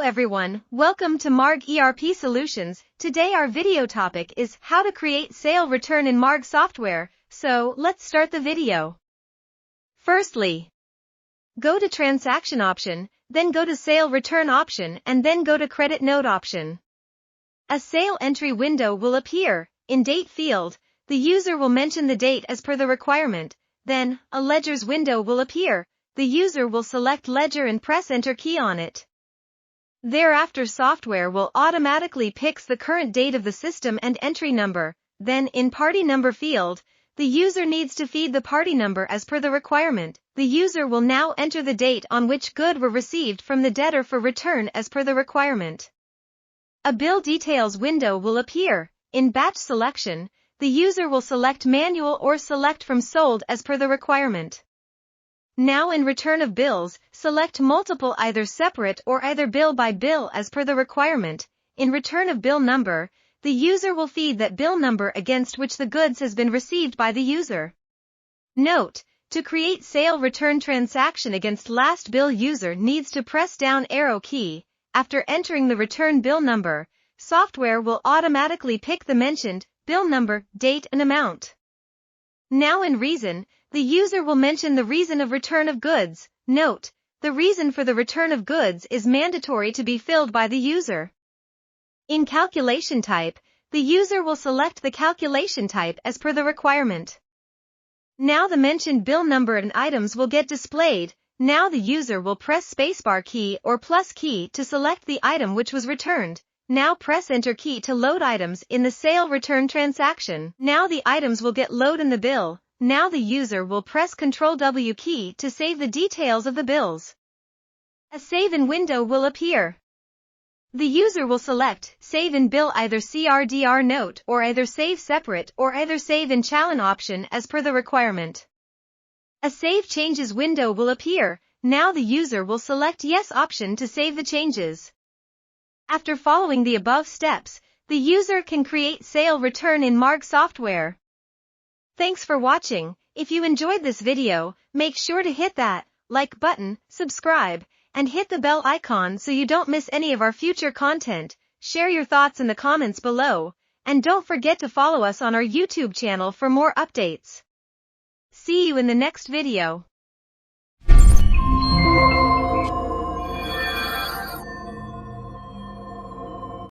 everyone, welcome to Marg ERP Solutions. Today our video topic is how to create sale return in Marg Software, so let's start the video. Firstly, go to Transaction option, then go to Sale Return option and then go to Credit Note option. A sale entry window will appear. In Date field, the user will mention the date as per the requirement, then a Ledgers window will appear. The user will select Ledger and press Enter key on it. Thereafter software will automatically picks the current date of the system and entry number. Then in Party Number field, the user needs to feed the party number as per the requirement. The user will now enter the date on which goods were received from the debtor for return as per the requirement. A Bill Details window will appear. In Batch selection, the user will select Manual or select from Sold as per the requirement. Now in Return of Bills, select multiple either separate or either bill by bill as per the requirement. In Return of Bill Number, the user will feed that bill number against which the goods has been received by the user. Note: to create sale return transaction against last bill, user needs to press down arrow key. After entering the return bill number, software will automatically pick the mentioned bill number, date and amount. Now in Reason, the user will mention the reason of return of goods. Note: the reason for the return of goods is mandatory to be filled by the user. In Calculation Type, the user will select the calculation type as per the requirement. Now the mentioned bill number and items will get displayed. Now the user will press spacebar key or plus key to select the item which was returned. Now press Enter key to load items in the sale return transaction. Now the items will get loaded in the bill. Now the user will press Ctrl W key to save the details of the bills. A Save In window will appear. The user will select Save in Bill, either CRDR Note or either Save Separate or either Save in Challan option as per the requirement. A Save Changes window will appear. Now the user will select Yes option to save the changes. After following the above steps, the user can create sale return in Marg Software. Thanks for watching. If you enjoyed this video, make sure to hit that like button, subscribe, and hit the bell icon so you don't miss any of our future content. Share your thoughts in the comments below, and don't forget to follow us on our YouTube channel for more updates. See you in the next video.